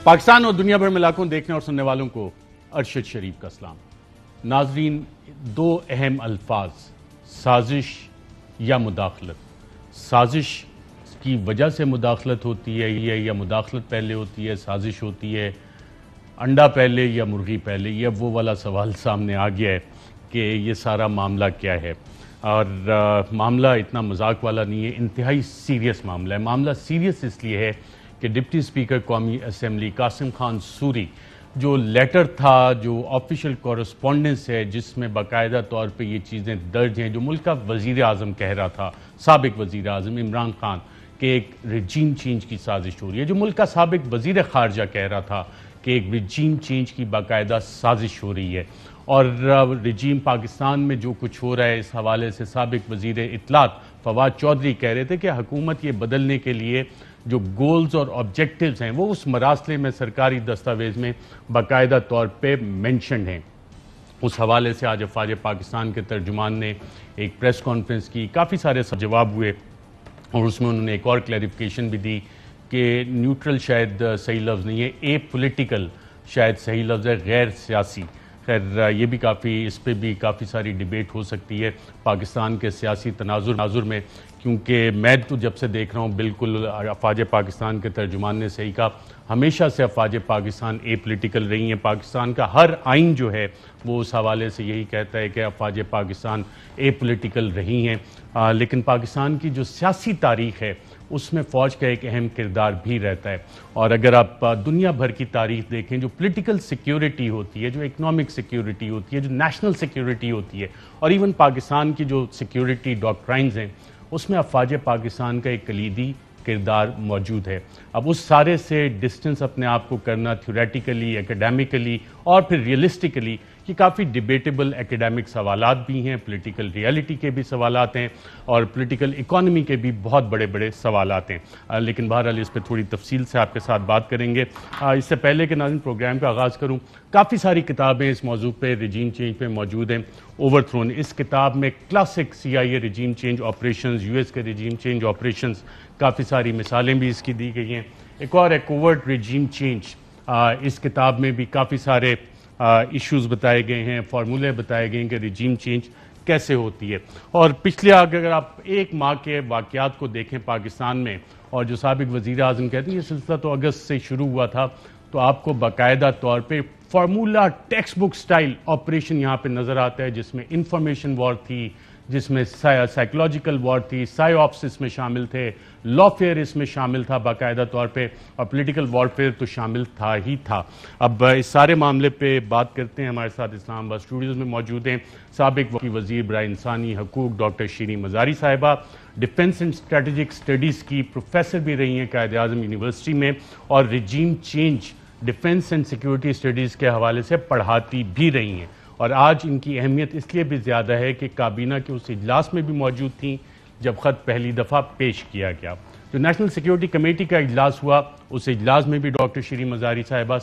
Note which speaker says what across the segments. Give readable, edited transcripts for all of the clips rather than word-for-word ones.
Speaker 1: پاکستان اور دنیا بھر میں لاکھوں دیکھنے اور سننے والوں کو ارشد شریف کا سلام۔ ناظرین، دو اہم الفاظ سازش یا مداخلت۔ سازش کی وجہ سے مداخلت ہوتی ہے یا مداخلت پہلے ہوتی ہے، سازش ہوتی ہے، انڈا پہلے یا مرغی پہلے؟ یہ وہ والا سوال سامنے آ گیا ہے کہ یہ سارا معاملہ کیا ہے۔ اور معاملہ اتنا مذاق والا نہیں ہے، انتہائی سیریس معاملہ ہے۔ معاملہ سیریس اس لیے ہے کہ ڈپٹی اسپیکر قومی اسمبلی قاسم خان سوری جو لیٹر تھا، جو آفیشیل کورسپونڈنس ہے، جس میں باقاعدہ طور پہ یہ چیزیں درج ہیں، جو ملک کا وزیر اعظم کہہ رہا تھا، سابق وزیر اعظم عمران خان، کہ ایک رجیم چینج کی سازش ہو رہی ہے، جو ملک کا سابق وزیر خارجہ کہہ رہا تھا کہ ایک رجیم چینج کی باقاعدہ سازش ہو رہی ہے، اور رجیم پاکستان میں جو کچھ ہو رہا ہے اس حوالے سے سابق وزیر اطلاعات فواد چودھری کہہ رہے تھے کہ حکومت یہ بدلنے کے لیے جو گولز اور آبجیکٹیوز ہیں وہ اس مراسلے میں سرکاری دستاویز میں باقاعدہ طور پہ مینشنڈ ہیں۔ اس حوالے سے آج افواج پاکستان کے ترجمان نے ایک پریس کانفرنس کی، کافی سارے جواب ہوئے، اور اس میں انہوں نے ایک اور کلیریفیکیشن بھی دی کہ نیوٹرل شاید صحیح لفظ نہیں ہے، اے پولیٹیکل شاید صحیح لفظ ہے، غیر سیاسی۔ خیر یہ بھی اس پہ بھی کافی ساری ڈیبیٹ ہو سکتی ہے پاکستان کے سیاسی تناظر میں، کیونکہ میں تو جب سے دیکھ رہا ہوں بالکل افواج پاکستان کے ترجمان نے صحیح کہا، ہمیشہ سے افواج پاکستان اے پولیٹیکل رہی ہیں۔ پاکستان کا ہر آئین جو ہے وہ اس حوالے سے یہی کہتا ہے کہ افواج پاکستان اے پولیٹیکل رہی ہیں، لیکن پاکستان کی جو سیاسی تاریخ ہے اس میں فوج کا ایک اہم کردار بھی رہتا ہے۔ اور اگر آپ دنیا بھر کی تاریخ دیکھیں، جو پولیٹیکل سیکیورٹی ہوتی ہے، جو اکنامک سیکیورٹی ہوتی ہے، جو نیشنل سیکیورٹی ہوتی ہے، اور ایون پاکستان کی جو سیکیورٹی ڈاکٹرائنز ہیں، اس میں افواج پاکستان کا ایک کلیدی کردار موجود ہے۔ اب اس سارے سے ڈسٹنس اپنے آپ کو کرنا تھیوریٹیکلی، ایکیڈیمکلی اور پھر ریئلسٹکلی، یہ کافی ڈیبیٹیبل ایکیڈیمک سوالات بھی ہیں، پولیٹیکل ریئلٹی کے بھی سوالات ہیں، اور پولیٹیکل اکانومی کے بھی بہت بڑے بڑے سوالات ہیں، لیکن بہرحال اس پہ تھوڑی تفصیل سے آپ کے ساتھ بات کریں گے۔ اس سے پہلے کہ ناظرین پروگرام کا آغاز کروں، کافی ساری کتابیں اس موضوع پہ، رجیم چینج پہ موجود ہیں۔ اوور تھرون اس کتاب میں classic CIA regime change operations, US کے رجیم چینج آپریشنز، کافی ساری مثالیں بھی اس کی دی گئی ہیں۔ ایک اور کوورٹ رجیم چینج، اس کتاب میں بھی کافی سارے ایشوز بتائے گئے ہیں، فارمولے بتائے گئے ہیں کہ رجیم چینج کیسے ہوتی ہے۔ اور پچھلے اگر آپ ایک ماہ کے واقعات کو دیکھیں پاکستان میں، اور جو سابق وزیر اعظم کہتے ہیں یہ سلسلہ تو اگست سے شروع ہوا تھا، تو آپ کو باقاعدہ طور پہ formula text book style operation یہاں پہ نظر آتا ہے، جس میں انفارمیشن وار تھی، جس میں سائیکولوجیکل وار تھی، سائی آپس اس میں شامل تھے، لا فیئر اس میں شامل تھا باقاعدہ طور پہ، اور پولیٹیکل وارفیئر تو شامل تھا ہی تھا۔ اب اس سارے معاملے پہ بات کرتے ہیں۔ ہمارے ساتھ اسلام آباد اسٹوڈیوز میں موجود ہیں سابق وزیر برائے انسانی حقوق ڈاکٹر شیریں مزاری صاحبہ، ڈیفنس اینڈ اسٹریٹجک اسٹڈیز کی پروفیسر بھی رہی ہیں قائد اعظم یونیورسٹی میں، اور regime change defence and security studies کے حوالے سے پڑھاتی بھی رہی ہیں، اور آج ان کی اہمیت اس لیے بھی زیادہ ہے کہ کابینہ کے اس اجلاس میں بھی موجود تھیں جب خط پہلی دفعہ پیش کیا گیا۔ جو نیشنل سیکیورٹی کمیٹی کا اجلاس ہوا، اس اجلاس میں بھی ڈاکٹر شیریں مزاری صاحبہ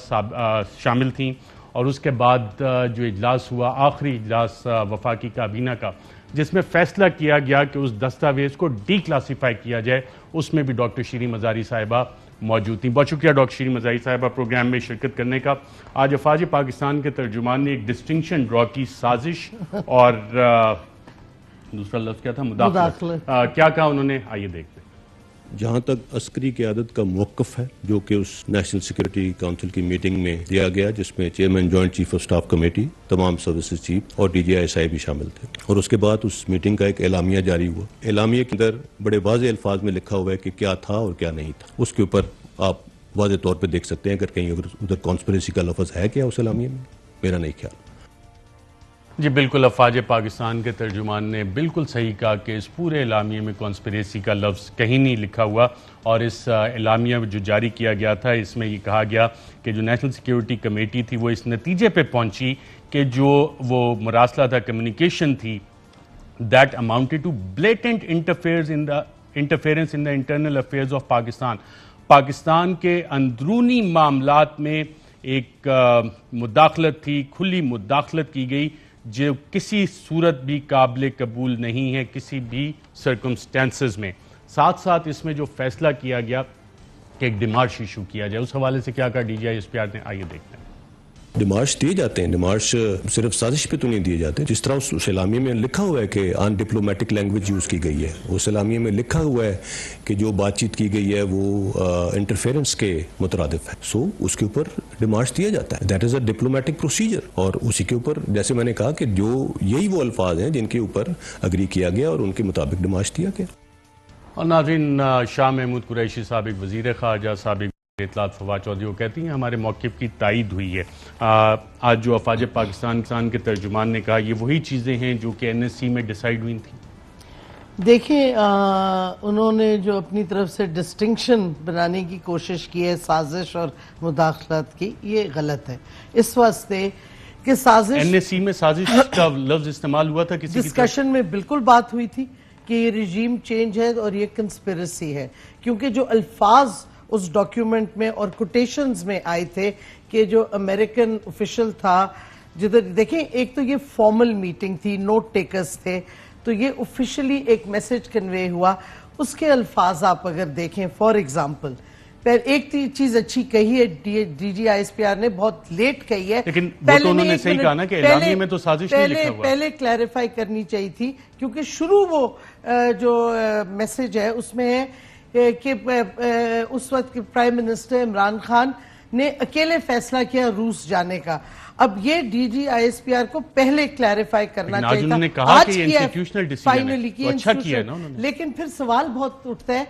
Speaker 1: شامل تھیں، اور اس کے بعد جو اجلاس ہوا، آخری اجلاس وفاقی کابینہ کا، جس میں فیصلہ کیا گیا کہ اس دستاویز کو ڈی کلاسیفائی کیا جائے، اس میں بھی ڈاکٹر شیریں مزاری صاحبہ موجود تھیں۔ بہت شکریہ ڈاکٹر شیریں مزاری صاحبہ پروگرام میں شرکت کرنے کا۔ آج افواج پاکستان کے ترجمان نے ایک ڈسٹنکشن ڈرا کی، سازش اور دوسرا لفظ کیا تھا، مداخلت۔ کیا کہا انہوں نے، آئیے دیکھتے ہیں۔
Speaker 2: جہاں تک عسکری قیادت کا موقف ہے، جو کہ اس نیشنل سیکیورٹی کونسل کی میٹنگ میں دیا گیا، جس میں chairman joint chief of staff committee, تمام سروسز چیف اور DGI بھی شامل تھے، اور اس کے بعد اس میٹنگ کا ایک اعلامیہ جاری ہوا۔ اعلامیہ کے اندر بڑے واضح الفاظ میں لکھا ہوا ہے کہ کیا تھا اور کیا نہیں تھا۔ اس کے اوپر آپ واضح طور پہ دیکھ سکتے ہیں اگر کہیں ادھر کانسپریسی کا لفظ ہے کیا اس اعلامیہ میں، میرا نہیں خیال۔
Speaker 1: جی بالکل، افواج پاکستان کے ترجمان نے بالکل صحیح کہا کہ اس پورے اعلامیے میں کانسپریسی کا لفظ کہیں نہیں لکھا ہوا، اور اس اعلامیہ جو جاری کیا گیا تھا اس میں یہ کہا گیا کہ جو نیشنل سیکیورٹی کمیٹی تھی وہ اس نتیجے پہ پہنچی کہ جو وہ مراسلہ تھا، کمیونیکیشن تھی، that amounted to blatant interference in the internal affairs of Pakistan. Pakistan کے اندرونی معاملات میں ایک مداخلت تھی، کھلی مداخلت کی گئی، جو کسی صورت بھی قابل قبول نہیں ہے کسی بھی سرکمسٹانسز میں۔ ساتھ ساتھ اس میں جو فیصلہ کیا گیا کہ ایک ڈیمارش ایشو کیا جائے. اس حوالے سے کیا کہا D G I S P R نے, آئیے دیکھتے ہیں.
Speaker 2: ڈیمارش دیے جاتے ہیں, ڈیمارش صرف سازش پہ تو نہیں دیے جاتے. جس طرح اس اعلامیے میں لکھا ہوا ہے کہ ان ڈپلومیٹک لینگویج یوز کی گئی ہے, اس اعلامیے میں لکھا ہوا ہے کہ جو بات چیت کی گئی ہے وہ انٹرفیرنس کے مترادف ہے, سو اس کے اوپر ڈیمارش دیا جاتا ہے. That is a diplomatic procedure, اور اسی کے اوپر جیسے میں نے کہا کہ جو یہی وہ الفاظ ہیں جن کے اوپر اگری کیا گیا اور ان کے مطابق ڈیمارش دیا گیا.
Speaker 1: اور ناظرین, شاہ محمود قریشی سابق وزیر خارجہ, سابق اطلاعات فواد چودھری, وہ کہتی ہیں ہمارے موقف کی تائید ہوئی ہے. آج جو افواج پاکستان کے ترجمان نے کہا یہ وہی چیزیں ہیں جو کہ این ایس سی میں ڈیسائیڈ ہوئی تھیں.
Speaker 3: دیکھیں, انہوں نے جو اپنی طرف سے ڈسٹنکشن بنانے کی کوشش کی ہے سازش اور مداخلت کی, یہ غلط ہے. اس واسطے کہ سازش,
Speaker 1: این ایس سی میں سازش کا لفظ استعمال ہوا تھا کسی کی
Speaker 3: ڈسکشن میں بالکل بات ہوئی تھی کہ یہ رجیم چینج ہے اور یہ کنسپیرسی ہے, کیونکہ جو الفاظ اس ڈاکیومنٹ میں اور کوٹیشنز میں آئے تھے کہ جو امریکن آفیشل تھا, جدھر دیکھیں ایک تو یہ فارمل میٹنگ تھی, نوٹ ٹیکرز تھے, تو یہ آفیشلی ایک میسج کنوے ہوا. اس کے الفاظ آپ اگر دیکھیں, فار ایگزامپل ایک چیز اچھی کہی ہے D G I S P R نے, بہت لیٹ کہی ہے,
Speaker 1: لیکن وہ تو انہوں نے صحیح کہا نا کہ اعلامیے میں تو سازش نہیں لکھا ہوا.
Speaker 3: پہلے کلیریفائی کرنی چاہیے تھی, کیونکہ شروع وہ جو میسج ہے اس میں ہے کہ اس وقت پرائم منسٹر عمران خان نے اکیلے فیصلہ کیا روس جانے کا. اب یہ D G I S P R کو پہلے کلیریفائی کرنا چاہیے تھا.
Speaker 1: انہوں نے کہا کہ یہ انسٹیٹیوشنل ڈیسیژن ہے, تو اچھا کیا نا انہوں نے.
Speaker 3: لیکن پھر سوال بہت اٹھتا ہے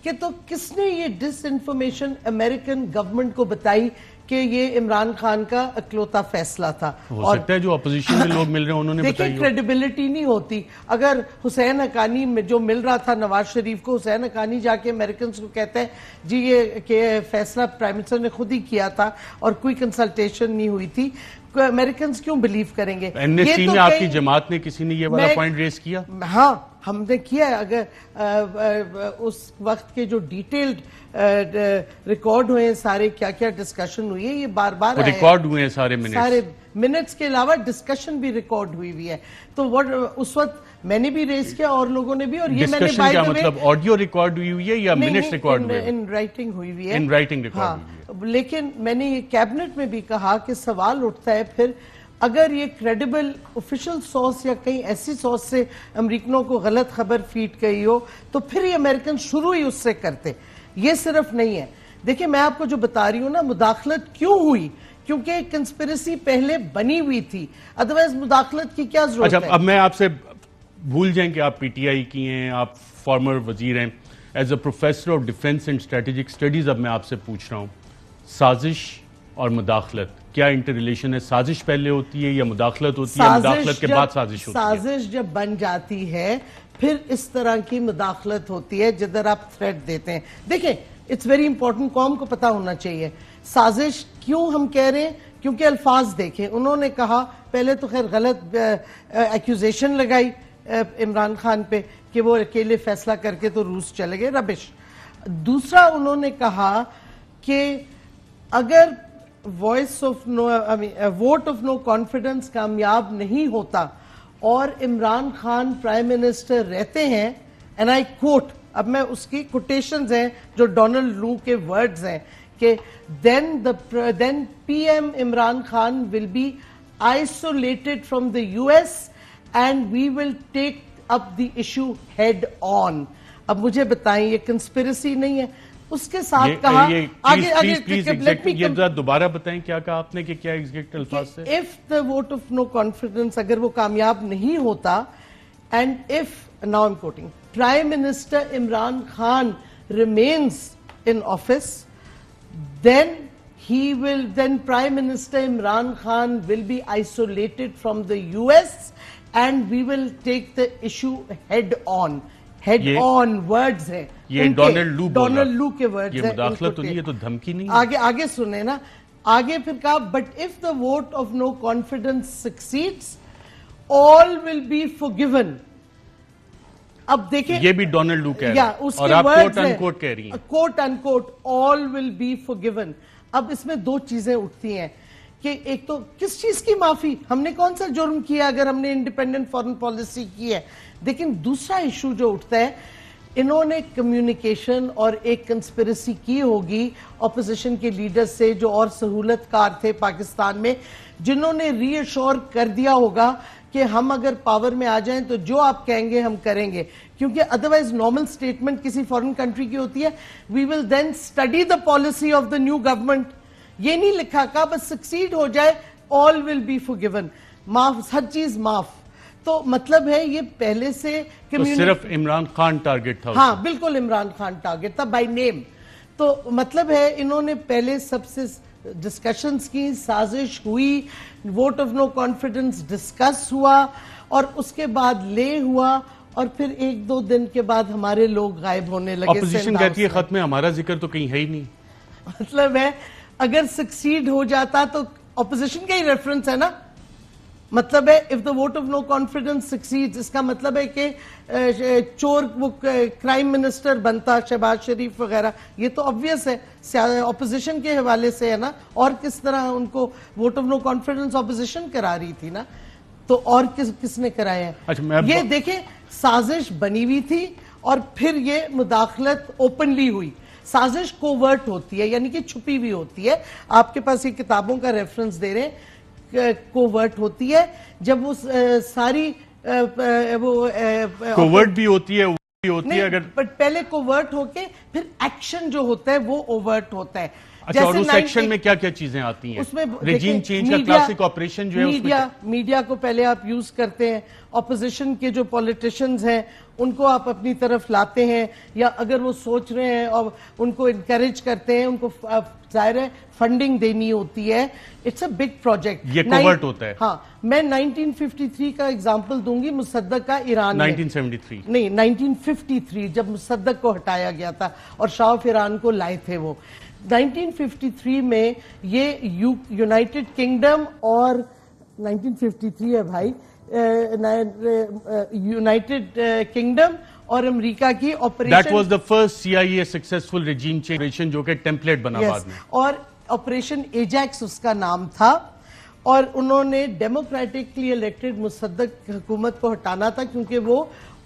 Speaker 3: کہ تو کس نے یہ ڈس انفارمیشن امریکن گورنمنٹ کو بتائی کہ یہ عمران خان کا اکلوتا فیصلہ تھا.
Speaker 1: ہو سکتا ہے جو اپوزیشن میں لوگ مل رہے ہیں انہوں نے بتائی.
Speaker 3: دیکھیں کریڈیبلٹی نہیں ہوتی. اگر حسین حقانی میں جو مل رہا تھا نواز شریف کو, حسین حقانی جا کے امریکنز کو کہتے ہیں جی یہ کہ فیصلہ پرائم منسٹر نے خود ہی کیا تھا اور کوئی کنسلٹیشن نہیں ہوئی تھی, امریکنز کیوں بلیو کریں گے؟
Speaker 1: این ایس سی میں آپ کی جماعت نے کسی نے یہ والا پوائنٹ ریز کیا؟
Speaker 3: ہاں ہم نے کیا ہے. اگر اس وقت کے جو ڈیٹیلڈ ریکارڈ ہوئے ہیں سارے, کیا کیا ڈسکشن ہوئی ہے, یہ بار بار
Speaker 1: ریکارڈ ہوئے ہیں سارے
Speaker 3: منٹس کے علاوہ ڈسکشن بھی ریکارڈ ہوئی ہوئی ہے. تو اس وقت میں نے بھی ریز کیا اور لوگوں نے بھی, اور یہ میں نے
Speaker 1: ڈسکشن کیا مطلب آڈیو ریکارڈ ہوئی ہے یا منٹس ریکارڈ ہوئے ہیں؟
Speaker 3: ان رائٹنگ ہوئی ہوئی ہے,
Speaker 1: ان رائٹنگ ریکارڈ ہوئی ہے.
Speaker 3: لیکن میں نے یہ کیبنٹ میں بھی کہا کہ سوال اٹھتا ہے پھر اگر یہ کریڈیبل آفیشل سورس یا کہیں ایسی سورس سے امریکنوں کو غلط خبر فیڈ گئی ہو تو پھر یہ امریکن شروع ہی اس سے کرتے. یہ صرف نہیں ہے. دیکھیں میں آپ کو جو بتا رہی ہوں نا, مداخلت کیوں ہوئی, کیونکہ کنسپیریسی پہلے بنی ہوئی تھی, ادروائز مداخلت کی کیا ضرورت ہے.
Speaker 1: اب میں آپ سے بھول جائیں کہ آپ پی ٹی آئی کی ہیں, آپ فارمر وزیر ہیں, as a professor of defence and strategic studies اب میں آپ سے پوچھ رہا ہوں, سازش اور مداخلت کیا انٹر ریلیشن ہے؟ سازش پہلے ہوتی ہے یا مداخلت ہوتی ہے, مداخلت کے بعد سازش ہوتی ہے؟
Speaker 3: سازش جب بن جاتی ہے پھر اس طرح کی مداخلت ہوتی ہے جدھر آپ تھریٹ دیتے ہیں. دیکھیں اٹس ویری امپورٹنٹ, قوم کو پتا ہونا چاہیے سازش کیوں ہم کہہ رہے ہیں, کیونکہ الفاظ دیکھیں. انہوں نے کہا پہلے تو خیر غلط ایکیوزیشن لگائی عمران خان پہ کہ وہ اکیلے فیصلہ کر کے تو روس چلے گئے, ربش. دوسرا انہوں نے کہا کہ اگر ووٹ آف نو کانفیڈنس کامیاب نہیں ہوتا اور عمران خان پرائم منسٹر رہتے ہیں, اینڈ آئی کوٹ, اب میں اس کی کوٹیشنز ہیں جو ڈونلڈ لو کے ورڈز ہیں کہ then PM Imran Khan will be isolated from the US and we will take up the issue head on. اب مجھے بتائیں یہ کنسپیرسی نہیں ہے؟ اس کے ساتھ کہا
Speaker 1: یہ دوبارہ بتائیں کیا کہا آپ نے کہ کیا ایگزیکٹ الفاظ سے؟
Speaker 3: if the vote of no confidence اگر وہ کامیاب نہیں ہوتا and if, now I'm quoting, Prime Minister Imran Khan remains in office, then Prime Minister Imran Khan will be isolated from the US and we will take the issue head on. Head on words ہیں
Speaker 1: یہ Donald
Speaker 3: لو کے words ہیں.
Speaker 1: یہ مداخلت تو نہیں, یہ تو دھمکی نہیں.
Speaker 3: آگے سنیں نا, آگے پھر کہا but if the vote of no confidence succeeds all will be forgiven. اب دیکھیں
Speaker 1: یہ بھی ڈونلڈ لو کہہ رہے ہیں اور آپ کوٹ ان کوٹ کہہ رہی ہیں,
Speaker 3: کوٹ ان کوٹ all will be forgiven. اب اس میں دو چیزیں اٹھتی ہیں کہ ایک تو کس چیز کی معافی, ہم نے کون سا جرم کیا اگر ہم نے انڈیپینڈنٹ فارن پالیسی کی ہے. لیکن دوسرا ایشو جو اٹھتا ہے, انہوں نے کمیونیکیشن اور ایک کنسپیریسی کی ہوگی اپوزیشن کے لیڈر سے جو اور سہولت کار تھے پاکستان میں, جنہوں نے ری ایشور کر دیا ہوگا کہ ہم اگر پاور میں آ جائیں تو جو آپ کہیں گے ہم کریں گے, کیونکہ ادروائز نارمل سٹیٹمنٹ کسی فورن کنٹری کی ہوتی ہے, we will then study the policy of the new government. یہ نہیں لکھا کہ بس سکسیڈ ہو جائے all will be forgiven, معاف, ہر چیز معاف. تو مطلب ہے یہ پہلے سے
Speaker 1: تو صرف عمران خان ٹارگٹ تھا.
Speaker 3: ہاں بالکل عمران خان ٹارگٹ تھا بائی نیم. تو مطلب ہے انہوں نے پہلے سب سے ڈسکشنز کی, سازش ہوئی, vote of no confidence discuss ہوا, اور اس کے بعد لے ہوا, اور پھر 1-2 دن کے بعد ہمارے لوگ غائب ہونے لگے.
Speaker 1: اپوزیشن کہتی ہے خط میں ہمارا ذکر تو کہیں ہے ہی نہیں.
Speaker 3: مطلب ہے اگر سکسیڈ ہو جاتا تو اپوزیشن کا ہی ریفرنس ہے نا. مطلب ہے if the vote of no confidence succeeds, اس کا مطلب ہے کہ چور وہ کرائم منسٹر بنتا شہباز شریف وغیرہ. یہ تو obvious ہے, اپوزیشن کے حوالے سے ہے نا, اور کس طرح ان کو vote of no confidence opposition کرا رہی تھی نا, تو اور کس نے کرایا ہے. یہ دیکھیں سازش بنی ہوئی تھی اور پھر یہ مداخلت اوپنلی ہوئی. سازش کوورٹ ہوتی ہے, یعنی کہ چھپی ہوئی ہوتی ہے. آپ کے پاس یہ کتابوں کا ریفرنس دے رہے ہیں, کوورٹ ہوتی ہے جب وہ ساری
Speaker 1: کوورٹ بھی ہوتی ہے, اگر
Speaker 3: بٹ پہلے کوورٹ ہو کے پھر ایکشن جو ہوتا ہے وہ اوورٹ ہوتا ہے.
Speaker 1: اچھا, اور اس ایکشن میں کیا کیا چیزیں آتی ہیں؟
Speaker 3: اس میں
Speaker 1: ریجیم چینج کا کلاسک آپریشن جو ہے,
Speaker 3: میڈیا کو پہلے آپ یوز کرتے ہیں, اپوزیشن کے جو پولیٹیشنز ہیں ان کو آپ اپنی طرف لاتے ہیں, یا اگر وہ سوچ رہے ہیں اور ان کو انکریج کرتے ہیں, ان کو ظاہر ہے فنڈنگ دینی ہوتی ہے. It's a big project.
Speaker 1: یہ کوورٹ ہوتا ہے.
Speaker 3: ہاں, میں 1953 کا ایگزامپل دوں گی. مصدق کا ایران
Speaker 1: 1973
Speaker 3: نہیں 1953 جب مصدق کو ہٹایا گیا تھا اور شاہ آف ایران کو لائے تھے وہ. 1953 میں یہ یونائٹڈ کنگڈم اور 1953 ہے بھائی, یونائٹڈ کنگڈم اور امریکہ کی operation.
Speaker 1: That was the first CIA successful regime change operation جو کہ ٹیمپلیٹ بنا بعد میں.
Speaker 3: اور آپریشن ایجیکس اس کا نام تھا, اور انہوں نے ڈیموکریٹکلی الیکٹڈ مصدق حکومت کو ہٹانا تھا کیونکہ وہ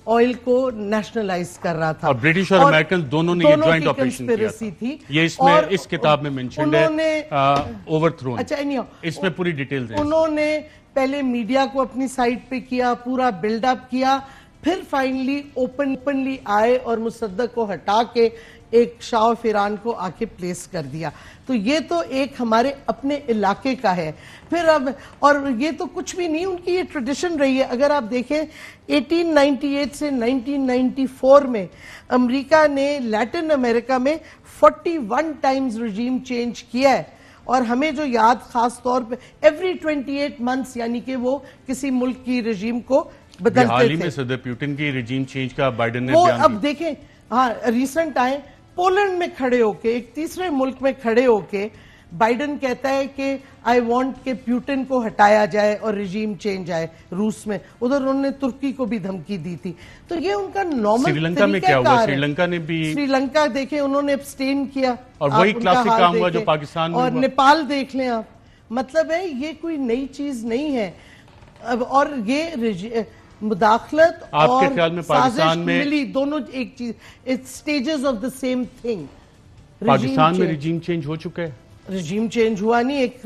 Speaker 3: آئل کو نیشنلائز کر رہا تھا.
Speaker 1: اور برٹش اور امریکن دونوں نے یہ جوائنٹ آپریشن کیا تھا. یہ اس میں اس کتاب میں منشنڈ ہے, اوور تھرون.
Speaker 3: اچھا,
Speaker 1: اس میں پوری ڈیٹیلز ہیں.
Speaker 3: انہوں نے پہلے میڈیا کو اپنی سائٹ پہ کیا, پورا بلڈ اپ کیا, پھر فائنلی اوپنلی آئے اور مصدق کو ہٹا کے ایک شاہ آف ایران کو آ کے پلیس کر دیا. تو یہ تو ایک ہمارے اپنے علاقے کا ہے. پھر اب, اور یہ تو کچھ بھی نہیں, ان کی یہ ٹریڈیشن رہی ہے. اگر آپ دیکھیں 1898 سے 1994 میں امریکہ نے لیٹن امریکہ میں 41 ٹائمز رجیم چینج کیا ہے, اور ہمیں جو یاد خاص طور پہ ایوری 28 منتھس, یعنی کہ وہ کسی ملک کی رجیم کو بدلتے تھے.
Speaker 1: حال ہی میں صدر پیوٹن کی رجیم چینج کا بائیڈن نے
Speaker 3: وہ
Speaker 1: بیان
Speaker 3: اب دیکھیں, ہاں ریسنٹ آئے پولینڈ میں کھڑے ہو کے, ایک تیسرے ملک میں کھڑے ہو کے بائیڈن کہتا ہے کہ آئی وانٹ کہ پیوٹن کو ہٹایا جائے اور رجیم چینج آئے روس میں. ادھر انہوں نے ترکی کو بھی دھمکی دی تھی. تو یہ ان کا نارمل
Speaker 1: سری لنکا میں کیا ہوا؟ سری لنکا نے بھی,
Speaker 3: سری لنکا دیکھیں انہوں نے ابسٹین کیا,
Speaker 1: اور وہی کلاسک کام ہوا جو پاکستان میں ہوا.
Speaker 3: اور نیپال دیکھ لیں آپ. مطلب ہے یہ کوئی نئی چیز نہیں ہے. اور یہ مداخلت اور سازش ملی دونوں ایک چیز, it's stages of the same thing.
Speaker 1: Pakistan میں رجیم چینج ہو چکا ہے.
Speaker 3: رجیم چینج ہوا نہیں, ایک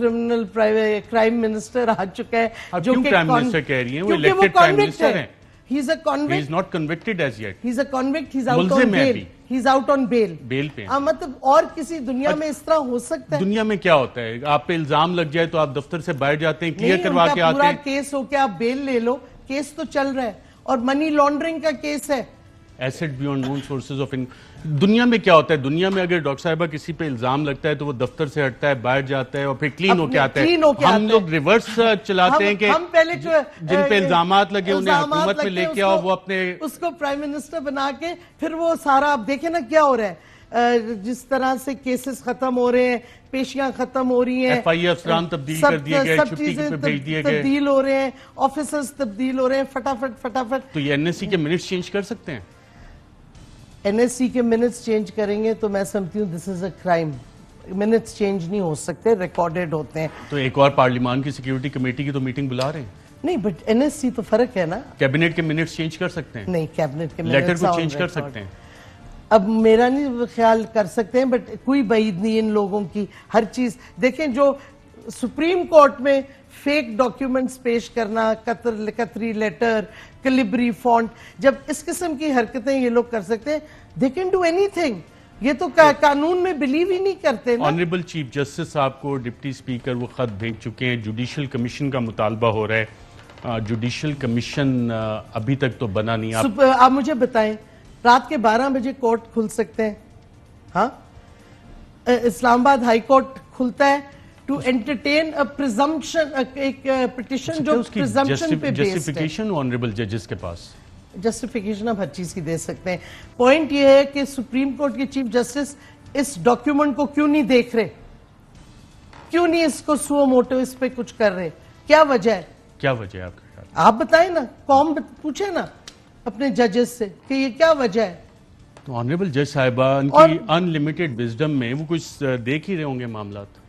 Speaker 3: کرائم منسٹر آ چکا ہے
Speaker 1: جو کہ کرائم منسٹر کہہ رہی ہیں, وہ الیکٹڈ کرائم منسٹر ہیں.
Speaker 3: He is a convict.
Speaker 1: He is not convicted as yet.
Speaker 3: He is a convict. He is out on bail. He is out on bail.
Speaker 1: بیل پہ.
Speaker 3: مطلب اور کسی دنیا میں اس طرح ہو سکتا ہے؟
Speaker 1: دنیا میں کیا ہوتا ہے, آپ پہ الزام لگ جائے تو آپ دفتر سے باہر جاتے ہیں, کلیئر کروا کے آتے ہیں.
Speaker 3: پورا کیس ہو کے آپ بیل لے لو, کیس تو چل رہا ہے, اور منی لانڈرنگ کا کیس ہے.
Speaker 1: Assets beyond known sources of دنیا میں کیا ہوتا ہے؟ دنیا میں اگر ڈاکٹر صاحبہ کسی پہ الزام لگتا ہے تو وہ دفتر سے ہٹتا ہے, باہر جاتا ہے, اور پھر کلین ہو کے آتا ہے. ہم لوگ ریورس چلاتے ہیں کہ جن پہ الزامات لگے انہیں حکومت میں لے کے آؤ, وہ اپنے
Speaker 3: اس کو پرائم منسٹر بنا کے پھر وہ سارا. آپ دیکھیں نا کیا ہو رہا ہے, جس طرح سے کیسز ختم ہو رہے ہیں, پیشیاں ختم ہو رہی ہیں,
Speaker 1: FIA افسران تبدیل کر دیے گئے, چھٹی پہ بھیج دیے گئے,
Speaker 3: تبدیل ہو رہے ہیں, آفیسرز تبدیل ہو رہے ہیں فٹافٹ.
Speaker 1: تو یہ NSC کے منٹس چینج کر سکتے ہیں؟
Speaker 3: NSC کے منٹس چینج کریں گے تو میں سمجھتی ہوں دس از اے کرائم. منٹس چینج نہیں ہو سکتے, ریکارڈڈ ہوتے ہیں.
Speaker 1: تو ایک اور پارلیمان کی سیکیورٹی کمیٹی کی تو میٹنگ بلا رہے ہیں.
Speaker 3: نہیں, بٹ NSC تو فرق ہے نا.
Speaker 1: کیبنٹ کے منٹس چینج کر سکتے ہیں؟
Speaker 3: نہیں, کیبنٹ کے منٹس
Speaker 1: لیٹر کو چینج کر سکتے ہیں.
Speaker 3: اب میرا نہیں خیال کر سکتے ہیں بٹ کوئی بعید نہیں ان لوگوں کی ہر چیز دیکھیں جو سپریم کورٹ میں فیک ڈاکیومنٹس پیش کرنا قطری لیٹر کلبری فونٹ جب اس قسم کی حرکتیں یہ لوگ کر سکتے ہیں they can do anything یہ تو قانون میں بلیو ہی نہیں کرتے نا
Speaker 1: آنریبل چیف جسٹس صاحب کو ڈپٹی سپیکر وہ خط بھیج چکے ہیں جوڈیشل کمیشن کا مطالبہ ہو رہا ہے جوڈیشل کمیشن ابھی تک تو بنا نہیں
Speaker 3: آپ مجھے بتائیں رات کے 12 بجے کورٹ کھل سکتے ہیں ہاں اسلام آباد ہائی کورٹ کھلتا ہے ٹو انٹرٹین پریزمپشن ایک پٹیشن جو پریزمپشن پہ بیسڈ ہے
Speaker 1: جسٹیفیکیشن آنریبل ججز کے پاس
Speaker 3: جسٹیفیکیشن آپ ہر چیز کی دے سکتے ہیں پوائنٹ یہ ہے کہ سپریم کورٹ کے چیف جسٹس اس ڈاکیومنٹ کو کیوں نہیں دیکھ رہے کیوں نہیں اس کو سو موٹو اس پہ کچھ کر رہے کیا وجہ ہے
Speaker 1: کیا وجہ ہے آپ کے خیال
Speaker 3: آپ بتائیں نا قوم پوچھیں نا اپنے ججز سے کہ یہ کیا وجہ ہے
Speaker 1: تو آنریبل جج صاحبہ ان کی ان لمیٹڈ وزڈم میں وہ کچھ دیکھ ہی رہے ہوں گے معاملات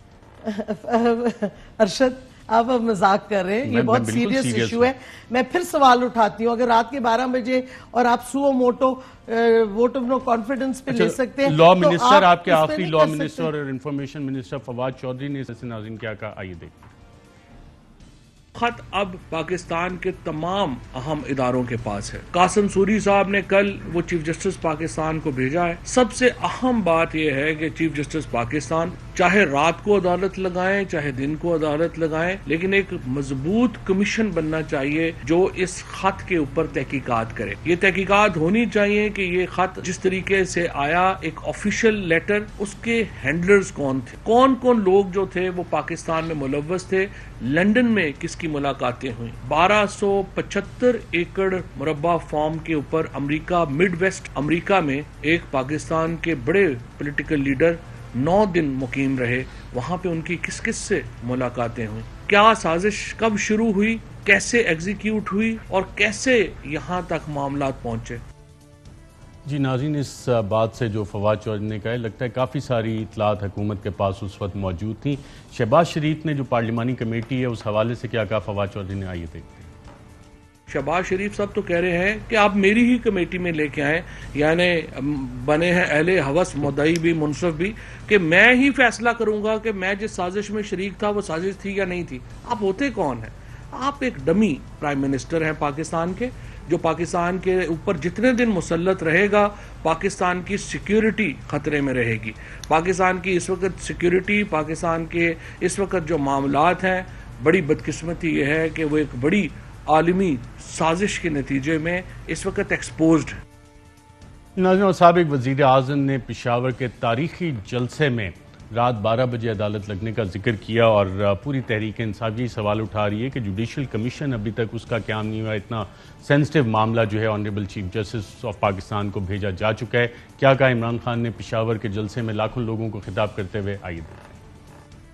Speaker 3: ارشد آپ اب مذاق کر رہے ہیں یہ بہت سیریس ایشو ہے میں پھر سوال اٹھاتی ہوں اگر رات کے 12 بجے اور آپ suo motu vote of no confidence پہ لے سکتے ہیں
Speaker 1: لا منسٹر آپ کے آخری لا منسٹر اور انفارمیشن منسٹر فواد چودھری نے اس ناظرین کیا کہا آئیے دیکھیں
Speaker 4: خط اب پاکستان کے تمام اہم اداروں کے پاس ہے قاسم سوری صاحب نے کل وہ چیف جسٹس پاکستان کو بھیجا ہے سب سے اہم بات یہ ہے کہ چیف جسٹس پاکستان چاہے رات کو عدالت لگائیں چاہے دن کو عدالت لگائیں لیکن ایک مضبوط کمیشن بننا چاہیے جو اس خط کے اوپر تحقیقات کرے یہ تحقیقات ہونی چاہیے کہ یہ خط جس طریقے سے آیا ایک آفیشیل لیٹر اس کے ہینڈلرز کون تھے کون کون لوگ جو تھے وہ پاکستان میں ملوث تھے لنڈن میں کس کی ملاقاتیں ہوئیں 1275 ایکڑ مربع فارم کے اوپر امریکہ مڈ ویسٹ امریکہ میں ایک پاکستان کے بڑے پولیٹیکل لیڈر 9 دن مقیم رہے وہاں پہ ان کی کس کس سے ملاقاتیں ہوئیں کیا سازش کب شروع ہوئی کیسے ایگزیکیوٹ ہوئی اور کیسے یہاں تک معاملات پہنچے
Speaker 1: جی ناظرین اس بات سے جو فواد چودھری نے کہا ہے لگتا ہے کافی ساری اطلاعات حکومت کے پاس اس وقت موجود تھیں شہباز شریف نے جو پارلیمانی کمیٹی ہے اس حوالے سے کیا کہا فواد چودھری نے آئیے دیکھتے ہیں
Speaker 4: شہباز شریف صاحب تو کہہ رہے ہیں کہ آپ میری ہی کمیٹی میں لے کے آئیں یعنی بنے ہیں اہل ہوس مدعی بھی منصف بھی کہ میں ہی فیصلہ کروں گا کہ میں جس سازش میں شریک تھا وہ سازش تھی یا نہیں تھی آپ ہوتے کون ہیں آپ ایک ڈمی پرائم منسٹر ہیں پاکستان کے جو پاکستان کے اوپر جتنے دن مسلط رہے گا پاکستان کی سیکیورٹی خطرے میں رہے گی پاکستان کی اس وقت سیکیورٹی پاکستان کے اس وقت جو معاملات ہیں بڑی بدقسمتی یہ ہے کہ وہ ایک بڑی عالمی سازش کے نتیجے میں اس وقت ایکسپوزڈ ہے
Speaker 1: ناظرین اور سابق وزیر اعظم نے پشاور کے تاریخی جلسے میں رات 12 بجے عدالت لگنے کا ذکر کیا اور پوری تحریک انصاف یہ سوال اٹھا رہی ہے کہ جوڈیشل کمیشن ابھی تک اس کا قیام نہیں ہوا اتنا سینسٹیو معاملہ جو ہے honourable chief justice of Pakistan کو بھیجا جا چکا ہے کیا کہا عمران خان نے پشاور کے جلسے میں لاکھوں لوگوں کو خطاب کرتے ہوئے آئیے دیکھیں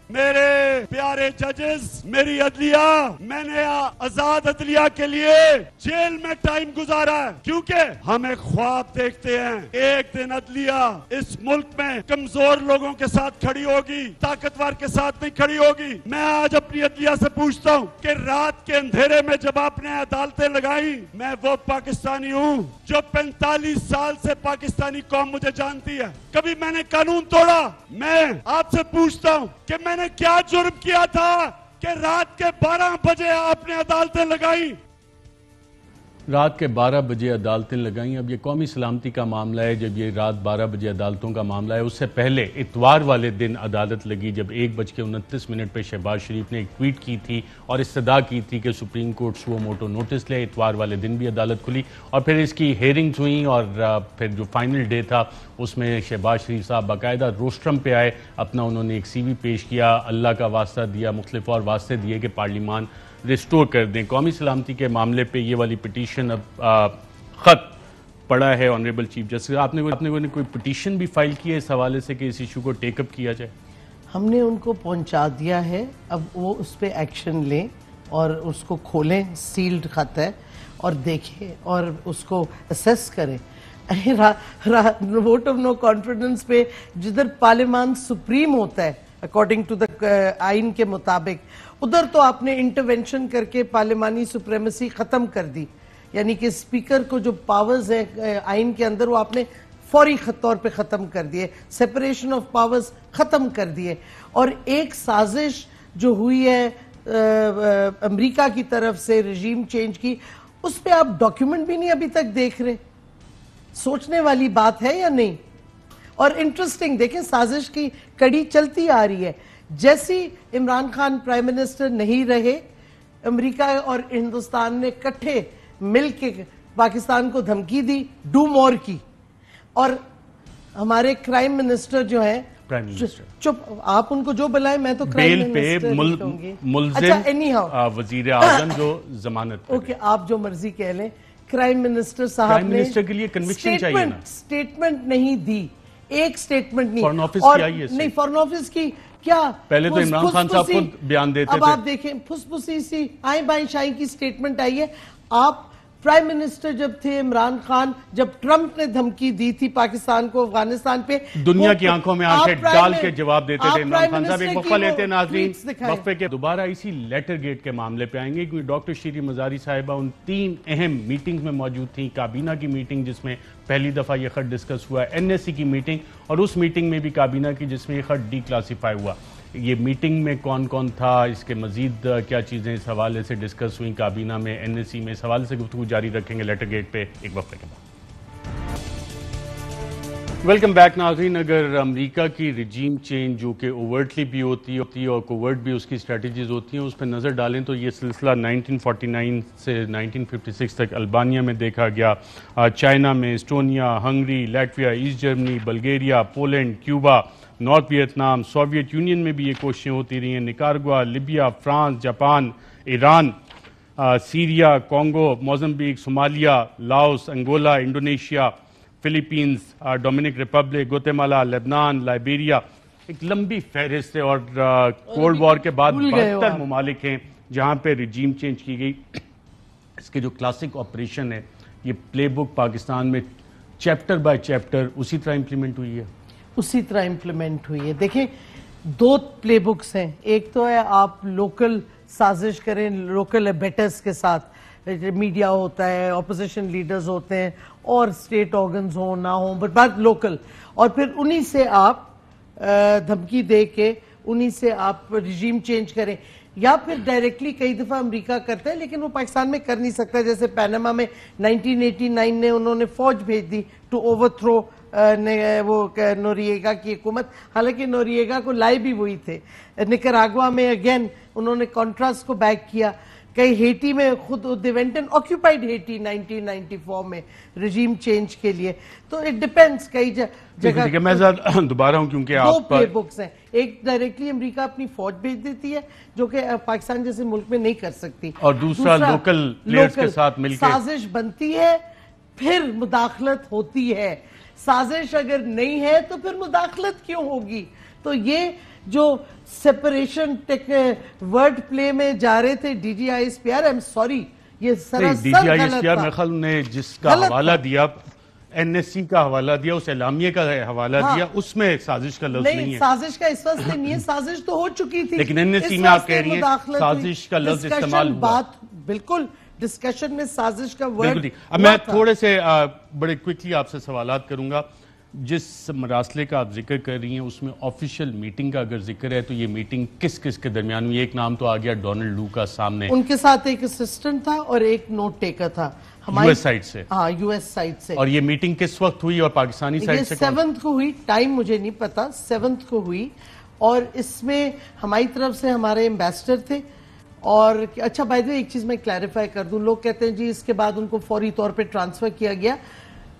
Speaker 5: میرے پیارے ججز میری عدلیہ میں نے آزاد عدلیہ کے لیے جیل میں ٹائم گزارا ہے کیونکہ ہم ایک خواب دیکھتے ہیں ایک دن عدلیہ اس ملک میں کمزور لوگوں کے ساتھ کھڑی ہوگی طاقتور کے ساتھ نہیں کھڑی ہوگی میں آج اپنی عدلیہ سے پوچھتا ہوں کہ رات کے اندھیرے میں جب آپ نے عدالتیں لگائی میں وہ پاکستانی ہوں جو 45 سال سے پاکستانی قوم مجھے جانتی ہے کبھی میں نے قانون توڑا میں آپ سے پوچھتا ہوں کہ میں نے کیا جرم کیا تھا کہ رات کے 12 بجے آپ نے عدالتیں لگائیں
Speaker 1: رات کے 12 بجے عدالتیں لگائیں اب یہ قومی سلامتی کا معاملہ ہے جب یہ رات 12 بجے عدالتوں کا معاملہ ہے اس سے پہلے اتوار والے دن عدالت لگی جب 1:29 پہ شہباز شریف نے ایک ٹویٹ کی تھی اور استدعا کی تھی کہ Supreme Court suo motu notice لے اتوار والے دن بھی عدالت کھلی اور پھر اس کی ہیئرنگز ہوئیں اور پھر جو فائنل ڈے تھا اس میں شہباز شریف صاحب باقاعدہ روسٹرم پہ آئے اپنا انہوں نے ایک سی وی پیش کیا اللہ کا واسطہ دیا مختلف اور واسطے دیے کہ پارلیمان ریسٹور کر دیں قومی سلامتی کے معاملے پہ یہ والی پٹیشن اب خط پڑا ہے آنریبل چیف جسٹس آپ نے کوئی پٹیشن بھی فائل کی ہے اس حوالے سے کہ اس ایشو کو ٹیک اپ کیا جائے
Speaker 3: ہم نے ان کو پہنچا دیا ہے اب وہ اس پہ ایکشن لیں اور اس کو کھولیں سیلڈ خط ہے اور دیکھیں اور اس کو اسیس کریں ووٹ آف نو کانفیڈنس پہ جدھر پارلیمان سپریم ہوتا ہے اکارڈنگ ٹو دا آئین کے مطابق ادھر تو آپ نے انٹرونشن کر کے پارلیمانی سپریمیسی ختم کر دی یعنی کہ اسپیکر کو جو پاورز ہیں آئین کے اندر وہ آپ نے فوری طور پہ ختم کر دیے, سیپریشن آف پاورز ختم کر دیے. اور ایک سازش جو ہوئی ہے امریکہ کی طرف سے رجیم چینج کی, اس پہ آپ ڈاکیومنٹ بھی نہیں ابھی تک دیکھ رہے. سوچنے والی بات ہے یا نہیں؟ اور انٹرسٹنگ دیکھیں, سازش کی کڑی چلتی آ رہی ہے. جیسی عمران خان پرائم منسٹر نہیں رہے, امریکہ اور ہندوستان نے کٹھے مل کے پاکستان کو دھمکی دی ڈو مور کی, اور ہمارے کرائم منسٹر جو ہیں, چپ آپ ان کو جو بلائیں, میں تو کرائم منسٹر کہوں گی.
Speaker 1: ملزم وزیر اعظم جو ضمانت پر.
Speaker 3: اوکے, آپ جو مرضی کہہ لیں. کرائم منسٹر صاحب نے سٹیٹمنٹ نہیں دی, ایک سٹیٹمنٹ نہیں.
Speaker 1: فارن آفس کی آئی ہے
Speaker 3: نہیں, فارن آفس کی کیا,
Speaker 1: پہلے تو عمران خان صاحب خود بیان دیتے تھے.
Speaker 3: اب آپ دیکھیں پھس پھسی سی آئیں بائیں شائیں کی سٹیٹمنٹ آئی ہے. آپ پرائم منسٹر جب تھے عمران خان, جب ٹرمپ نے دھمکی دی تھی پاکستان کو افغانستان پہ,
Speaker 1: دنیا کی آنکھوں میں آنکھیں ڈال کے جواب دیتے تھے. عمران خان صاحب ایک وقفہ لیتے ہیں ناظرین, وقفے کے دوبارہ اسی لیٹر گیٹ کے معاملے پہ آئیں گے, کیونکہ ڈاکٹر شیری مزاری صاحبہ ان 3 اہم میٹنگ میں موجود تھیں. کابینہ کی میٹنگ جس میں پہلی دفعہ یہ خط ڈسکس ہوا, NSC کی میٹنگ, اور اس میٹنگ میں بھی کابینہ کی جس میں یہ خط ڈی کلاسیفائی ہوا. یہ میٹنگ میں کون کون تھا, اس کے مزید کیا چیزیں اس حوالے سے ڈسکس ہوئیں کابینہ میں, NSC میں, اس حوالے سے گفتگو جاری رکھیں گے لیٹر گیٹ پہ ایک وقفے کے بعد. ویلکم بیک ناظرین. اگر امریکہ کی رجیم چینج جو کہ اوورٹلی بھی ہوتی ہے اور کوورٹ بھی اس کی اسٹریٹجیز ہوتی ہیں, اس پہ نظر ڈالیں تو یہ سلسلہ 1949 سے 1956 تک البانیہ میں دیکھا گیا, چائنا میں, Estonia, Hungary, Latvia, East Germany, Bulgaria, Poland, Cuba, North Vietnam, Soviet Union میں بھی یہ کوششیں ہوتی رہی ہیں, Nicaragua, Libya, France, Japan, Iran, Syria, Congo, Mozambique, Somalia, Laos, Angola, Indonesia, Philippines, Dominican Republic, Guatemala, لبنان, لائبیریا, ایک لمبی فہرست ہے. اور کولڈ وار کے بعد 72 ممالک ہیں جہاں پہ رجیم چینج کی گئی. اس کے جو کلاسک آپریشن ہے, یہ پلے بک پاکستان میں چیپٹر بائی چیپٹر اسی طرح امپلیمنٹ ہوئی ہے.
Speaker 3: اسی طرح امپلیمنٹ ہوئی ہے. دیکھیں 2 پلے بکس ہیں. ایک تو ہے آپ لوکل سازش کریں لوکل ایبیٹرز کے ساتھ, میڈیا ہوتا ہے, اپوزیشن لیڈرز ہوتے ہیں, اور اسٹیٹ آرگنز ہوں نہ ہوں, بٹ بات لوکل, اور پھر انہی سے آپ دھمکی دے کے انہی سے آپ رجیم چینج کریں. یا پھر ڈائریکٹلی کئی دفعہ امریکہ کرتا ہے لیکن وہ پاکستان میں کر نہیں سکتا. جیسے پیناما میں 1989 نے انہوں نے فوج بھیج دی ٹو اوور تھرو وہ نوریگا کی حکومت, حالانکہ نوریگا کو لائے بھی وہی تھے. نکراگوا میں اگین انہوں نے کانٹراس کو بیک کیا. کئی ہیٹی میں خود they went and occupied Haiti 1994 میں رجیم چینج کے لیے. تو اٹ ڈیپینڈس کئی جگہ.
Speaker 1: میں دوبارہ ہوں کیونکہ
Speaker 3: 2 پلے بکس ہیں. ایک ڈائریکٹلی امریکہ اپنی فوج بھیج دیتی ہے جو کہ پاکستان جیسے ملک میں نہیں کر سکتی,
Speaker 1: اور دوسرا لوکل پلیئرز کے ساتھ مل کے
Speaker 3: سازش بنتی ہے, پھر مداخلت ہوتی ہے. سازش اگر نہیں ہے تو پھر مداخلت کیوں ہوگی؟ تو یہ جو سیپریشن ورڈ پلے میں جا رہے تھے D G I S P R, sorry یہ سراسر
Speaker 1: D G I S P R میرے خیال نے جس کا حوالہ دیا, NSC کا حوالہ دیا, اس اعلامیے کا حوالہ دیا, اس میں سازش کا لفظ نہیں ہے.
Speaker 3: سازش کا اس وقت نہیں ہے, سازش تو ہو چکی تھی,
Speaker 1: لیکن NSC میں آپ کہہ رہی ہیں سازش کا لفظ استعمال ہوا.
Speaker 3: بات بالکل ڈسکشن میں سازش کا ورڈ.
Speaker 1: اب میں تھوڑے سے بڑے کوئکلی آپ سے سوالات کروں گا. جس مراسلے کا آپ ذکر کر رہی ہیں اس میں آفیشیل میٹنگ کا اگر ذکر ہے تو یہ میٹنگ کس کس کے درمیان ہوئی؟ ایک نام تو آ گیا ڈونلڈ لو کا سامنے,
Speaker 3: ان کے ساتھ ایک اسسٹنٹ تھا اور ایک نوٹ ٹیکر تھا
Speaker 1: یو ایس سائٹ سے.
Speaker 3: ہاں یو ایس سائٹ سے.
Speaker 1: اور یہ میٹنگ کس وقت ہوئی اور پاکستانی سائٹ سے؟
Speaker 3: 7th کو ہوئی, ٹائم مجھے نہیں پتا, 7th کو ہوئی. اور اس میں ہماری طرف سے ہمارے ایمبیسڈر تھے. اور اچھا بائی دی وے ایک چیز میں کلیریفائی کر دوں, لوگ کہتے ہیں جی اس کے بعد ان کو فوری طور پہ ٹرانسفر کیا گیا.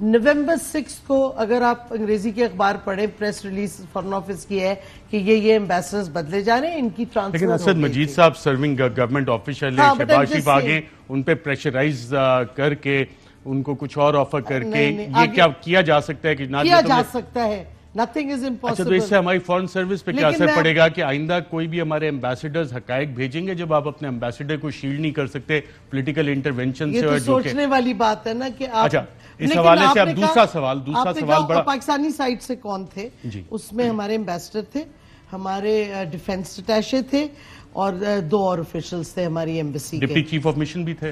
Speaker 3: نومبر 6 کو اگر آپ انگریزی کے اخبار پڑھیں, پریس ریلیز فارن آفس کی ہے کہ یہ ایمبیسڈرز بدلے جا رہے ہیں, ان کی ٹرانسفر.
Speaker 1: لیکن اسد مجید صاحب سرونگ گورنمنٹ آفیشل ہے, شہباز شریف آگے ان پہ پریشرائز کر کے ان کو کچھ اور آفر کر کے یہ کیا کیا جا سکتا ہے کہ
Speaker 3: کیا جا سکتا ہے؟ Nothing is impossible.
Speaker 1: اچھا تو اس سے ہماری فورن سروس پہ کیا اثر پڑے گا کہ آئندہ کوئی بھی ہمارے ایمبیسڈرز حقائق بھیجیں گے جب آپ اپنے ایمبیسڈر کو شیلڈ نہیں کر سکتے پولیٹیکل انٹرونشن سے؟
Speaker 3: یہ تو سوچنے والی بات ہے نا کہ آپ.
Speaker 1: اچھا اس حوالے سے اب دوسرا سوال بڑا.
Speaker 3: پاکستانی سائٹ سے کون تھے؟ اس میں ہمارے ایمبیسڈر تھے, ہمارے ڈیفنس اٹیشے تھے, اور 2 اور آفیشلز تھے ہماری ایمبیسی کے.
Speaker 1: ڈپٹی چیف آف مشن بھی تھے.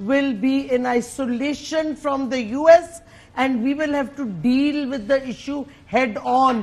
Speaker 3: will be in isolation from the US and we will have to deal with the issue head on।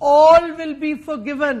Speaker 3: all will be forgiven,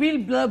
Speaker 3: we'll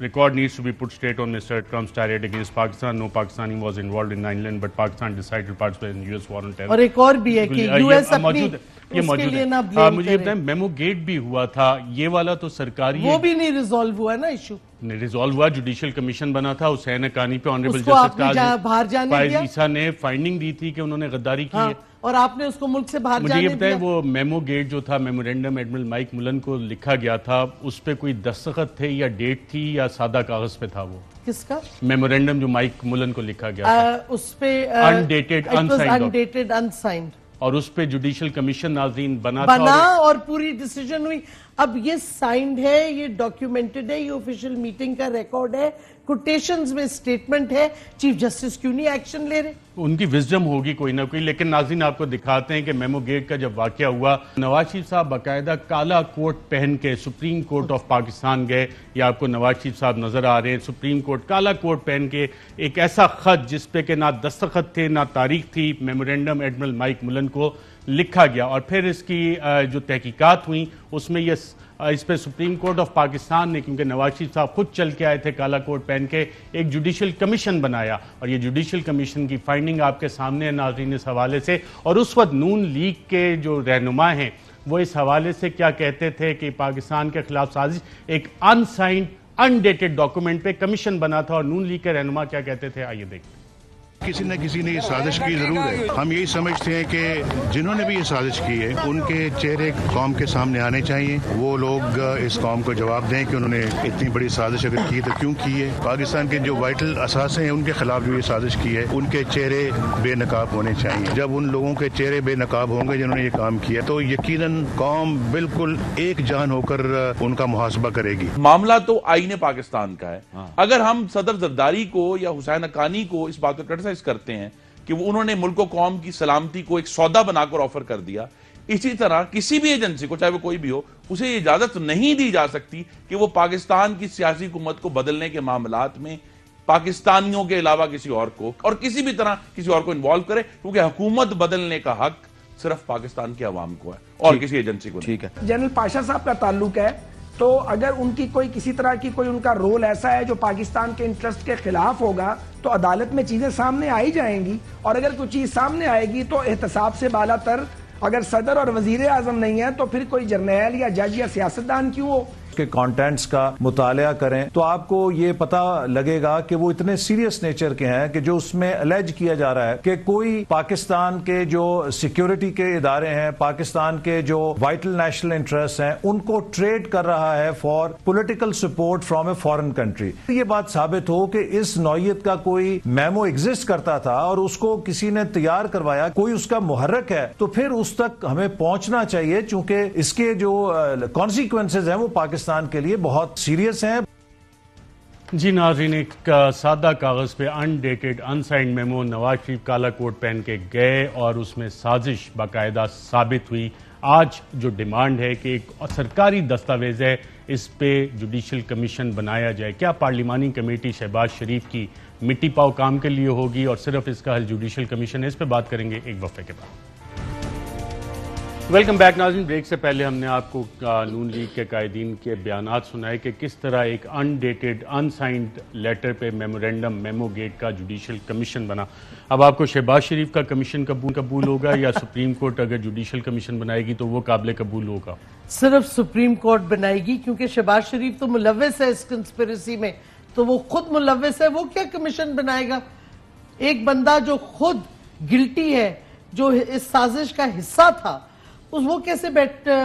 Speaker 1: record needs to be put straight on Mr. Trump's tirade against Pakistan. No Pakistani was involved in 9/11, but Pakistan decided to participate in US war on terror.
Speaker 3: اور ایک اور بھی ہے کہ US اپنی
Speaker 1: یہ موجود ہے. مجھے یہ بتائیں میمو گیٹ بھی ہوا تھا, یہ والا تو سرکاری
Speaker 3: وہ بھی نہیں ریزالو ہوا نا ایشو.
Speaker 1: ریزالو ہوا, جوڈیشل کمیشن بنا تھا, حسین حقانی پہ آنریبل
Speaker 3: جسٹس
Speaker 1: فائز عیسیٰ نے فائنڈنگ دی تھی کہ انہوں نے غداری کی ہے,
Speaker 3: اور آپ نے اس کو ملک سے باہر
Speaker 1: مجھے یہ بتائیں وہ میمو گیٹ جو تھا, میمورینڈم ایڈمرل مائک ملن کو لکھا گیا تھا, اس پہ کوئی دستخط تھے یا ڈیٹ تھی یا سادہ کاغذ پہ تھا؟ وہ
Speaker 3: کس کا
Speaker 1: میمورینڈم جو مائک ملن کو لکھا گیا تھا
Speaker 3: اس پہ
Speaker 1: undated
Speaker 3: unsigned,
Speaker 1: اور اس پہ جوڈیشل کمیشن ناظرین بنا
Speaker 3: اور پوری ڈیسیجن ہوئی. اب یہ سائنڈ ہے, یہ ڈاکیومنٹڈ ہے, یہ آفیشیل میٹنگ کا ریکارڈ ہے, کوٹیشنز میں سٹیٹمنٹ ہے. چیف جسٹس کیوں نہیں ایکشن لے رہے؟ ان
Speaker 1: کی وزڈم ہوگی کوئی نہ کوئی. لیکن ناظرین آپ کو دکھاتے ہیں کہ میمو گیٹ کا جب واقعہ ہوا, نواز شریف صاحب باقاعدہ کالا کوٹ پہن کے سپریم کورٹ آف پاکستان گئے. یا آپ کو نواز شریف صاحب نظر آ رہے ہیں, سپریم کورٹ کالا کوٹ پہن کے, ایک ایسا خط جس پہ کہ نہ دستخط تھے نہ تاریخ تھی, میمورینڈم ایڈمرل مائک ملن کو لکھا گیا. اور پھر اس کی جو تحقیقات ہوئیں اس میں اس پہ سپریم کورٹ آف پاکستان نے, کیونکہ نواز شریف صاحب خود چل کے آئے تھے کالا کوٹ پہن کے, ایک جوڈیشل کمیشن بنایا. اور یہ جوڈیشل کمیشن کی فائنڈنگ آپ کے سامنے ہے ناظرین اس حوالے سے. اور اس وقت نون لیگ کے جو رہنما ہیں وہ اس حوالے سے کیا کہتے تھے کہ پاکستان کے خلاف سازش, ایک انسائنڈ انڈیٹڈ ڈاکومنٹ پہ کمیشن بنا تھا. اور نون لیگ کے رہنما کیا کہتے تھے, آئیے دیکھیں.
Speaker 6: کسی نہ کسی نے یہ سازش کی ضرور ہے. ہم یہی سمجھتے ہیں کہ جنہوں نے بھی یہ سازش کی ہے ان کے چہرے قوم کے سامنے آنے چاہیے. وہ لوگ اس قوم کو جواب دیں کہ انہوں نے اتنی بڑی سازش اگر کی تو کیوں کی ہے. پاکستان کے جو وائٹل اثاثے ہیں ان کے خلاف جو یہ سازش کی ہے ان کے چہرے بے نقاب ہونے چاہیے. جب ان لوگوں کے چہرے بے نقاب ہوں گے جنہوں نے یہ کام کیا تو یقیناً قوم بالکل ایک جان ہو کر ان کا محاسبہ کرے گی.
Speaker 7: معاملہ تو آئین پاکستان کا ہے. اگر ہم صدر زرداری کو یا حسین حقانی کو اس بات پر کرتے ہیں کہ وہ انہوں نے ملک و قوم کی سلامتی کو ایک سودا بنا کر آفر کر دیا, اسی طرح کسی بھی ایجنسی کو چاہے وہ کوئی بھی ہو اسے یہ اجازت نہیں دی جا سکتی کہ وہ پاکستان کی سیاسی حکومت کو بدلنے کے معاملات میں پاکستانیوں کے علاوہ کسی اور کو اور کسی بھی طرح کسی اور کو انوالو کرے, کیونکہ حکومت بدلنے کا حق صرف پاکستان کے عوام کو ہے اور کسی ایجنسی کو. ٹھیک ہے,
Speaker 8: جنرل پاشا صاحب کا تعلق ہے تو اگر ان کی کوئی کسی طرح کی کوئی ان کا رول ایسا ہے جو پاکستان کے انٹرسٹ کے خلاف ہوگا تو عدالت میں چیزیں سامنے آئی جائیں گی. اور اگر کوئی چیز سامنے آئے گی تو احتساب سے بالا تر اگر صدر اور وزیر اعظم نہیں ہے تو پھر کوئی جرنیل یا جج یا سیاستدان کیوں ہو.
Speaker 9: کے کانٹینٹس کا مطالعہ کریں تو آپ کو یہ پتا لگے گا کہ وہ اتنے سیریس نیچر کے ہیں کہ جو اس میں الیج کیا جا رہا ہے کہ کوئی پاکستان کے جو سیکیورٹی کے ادارے ہیں, پاکستان کے جو وائٹل نیشنل انٹرسٹ ہیں, ان کو ٹریڈ کر رہا ہے for political support from a foreign country. یہ بات ثابت ہو کہ اس نوعیت کا کوئی میمو ایگزسٹ کرتا تھا اور اس کو کسی نے تیار کروایا, کوئی اس کا محرک ہے, تو پھر اس تک ہمیں پہنچنا چاہیے چونکہ اس کے جو کانسیکوینسز ہیں وہ پاکستان کے لیے بہت سیریس ہیں.
Speaker 1: جی ناظرین, ایک سادہ کاغذ پہ indebted unsigned memo Nawaz Sharif کالا کوٹ پہن کے گئے اور اس میں سازش باقاعدہ ثابت ہوئی. آج جو ڈیمانڈ ہے کہ ایک سرکاری دستاویز ہے اس پہ جوڈیشل کمیشن بنایا جائے. کیا پارلیمانی کمیٹی شہباز شریف کی مٹی پاؤ کام کے لیے ہوگی اور صرف اس کا حل جوڈیشل کمیشن ہے؟ اس پہ بات کریں گے ایک وقفے کے بعد. ویلکم بیک ناظرین. بریک سے پہلے ہم نے آپ کو نون لیگ کے قائدین کے بیانات سنائے کہ کس طرح ایک انڈیٹڈ انسائنڈ لیٹر پہ میمورینڈم میمو گیٹ کا جوڈیشل کمیشن بنا. اب آپ کو شہباز شریف کا کمیشن قبول ہوگا یا سپریم کورٹ اگر جوڈیشل کمیشن بنائے گی تو وہ قابل قبول ہوگا؟
Speaker 3: صرف سپریم کورٹ بنائے گی کیونکہ شہباز شریف تو ملوث ہے اس کنسپیریسی میں, تو وہ خود ملوث ہے, وہ کیا کمیشن بنائے گا؟ ایک بندہ جو خود گلٹی ہے, جو اس سازش کا حصہ تھا, وہ کیسے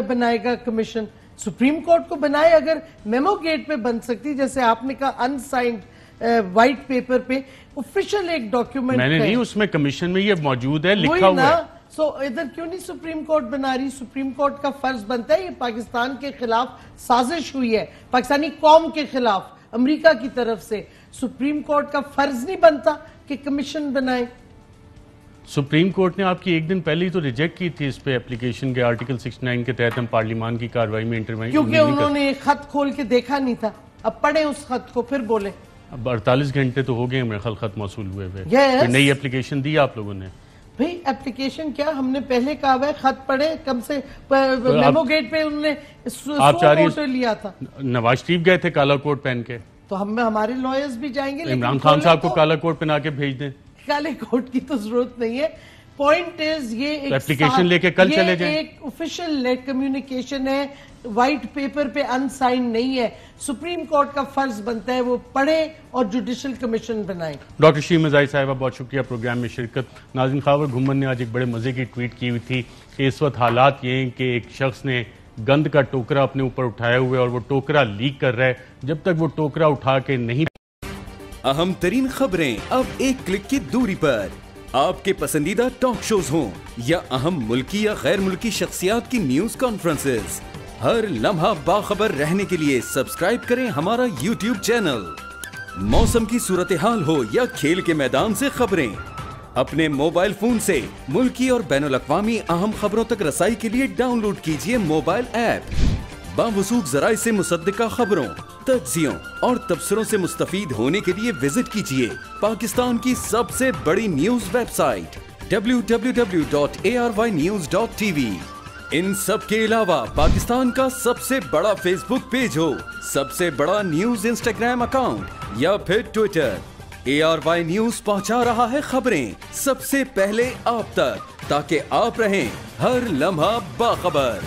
Speaker 3: بنائے گا کمیشن؟ سپریم کورٹ کو بنائے. اگر میمو گیٹ پہ بن سکتی, جیسے آپ نے کہا انسائنڈ وائٹ پیپر پہ آفیشیل ایک ڈاکیومنٹ,
Speaker 1: میں نے نہیں, اس میں کمیشن میں یہ موجود ہے, لکھا ہوا ہے.
Speaker 3: سو ادھر کیوں نہیں سپریم کورٹ بنا رہی؟ سپریم کورٹ کا فرض بنتا ہے, یہ پاکستان کے خلاف سازش ہوئی ہے, پاکستانی قوم کے خلاف امریکہ کی طرف سے. سپریم کورٹ کا فرض نہیں بنتا کہ کمیشن بنائے؟
Speaker 1: سپریم کورٹ نے آپ کی ایک دن پہلے ہی تو ریجیکٹ کی تھی اس پہ اپلیکیشن کے آرٹیکل 69 کے تحت ہم پارلیمان کی کارروائی میں انٹروائن,
Speaker 3: کیونکہ انہوں نے خط کھول کے دیکھا نہیں تھا. اب پڑھیں اس خط کو پھر بولیں.
Speaker 1: اب 48 گھنٹے تو ہو گئے میرے خیال خط موصول ہوئے ہوئے. نئی اپلیکیشن دی آپ لوگوں نے؟
Speaker 3: بھئی اپلیکیشن کیا, ہم نے پہلے کہا ہے خط پڑھے, کم سے میمو گیٹ پہ انہوں نے 100 ووٹ لیا تھا.
Speaker 1: نواز شریف گئے تھے کالا کوٹ پہن کے,
Speaker 3: تو ہمارے لائرز بھی جائیں گے.
Speaker 1: عمران خان صاحب کو کالا کوٹ پہنا کے بھیج دیں.
Speaker 3: کالے کوٹ کی تو ضرورت نہیں ہے. پوائنٹ از یہ
Speaker 1: اپلیکیشن لے کے کل چلے جائیں.
Speaker 3: ایک آفیشیل لیٹ کمیونیکیشن ہے, وائٹ پیپر پہ انسائن نہیں ہے. سپریم کورٹ کا فرض بنتا ہے وہ پڑھے اور جوڈیشل کمیشن بنائے.
Speaker 1: ڈاکٹر شیرین مزاحی صاحبہ بہت شکریہ پروگرام میں شرکت. ناظرین, خاور گھمن نے آج ایک بڑے مزے کی ٹویٹ کی ہوئی تھی کہ اس وقت حالات یہ ہیں کہ ایک شخص نے گند کا ٹوکرا اپنے اوپر اٹھائے ہوئے اور وہ ٹوکرا لیک کر رہا ہے. جب تک وہ ٹوکرا اٹھا کے نہیں,
Speaker 10: اہم ترین خبریں اب ایک کلک کی دوری پر. آپ کے پسندیدہ ٹاک شوز ہوں یا اہم ملکی یا غیر ملکی شخصیات کی نیوز کانفرنسز, ہر لمحہ باخبر رہنے کے لیے سبسکرائب کریں ہمارا یوٹیوب چینل. موسم کی صورتحال ہو یا کھیل کے میدان سے خبریں, اپنے موبائل فون سے ملکی اور بین الاقوامی اہم خبروں تک رسائی کے لیے ڈاؤن لوڈ کیجیے موبائل ایپ. باوثوق ذرائع سے مصدقہ خبروں, تجزیوں اور تبصروں سے مستفید ہونے کے لیے وزٹ کیجیے پاکستان کی سب سے بڑی نیوز ویب سائٹ www.arYnews.tv. ان سب کے علاوہ پاکستان کا سب سے بڑا فیس بک پیج ہو, سب سے بڑا نیوز انسٹاگرام اکاؤنٹ یا پھر ٹویٹر, ARY نیوز پہنچا رہا ہے خبریں سب سے پہلے آپ تک, تاکہ آپ رہیں ہر لمحہ باخبر.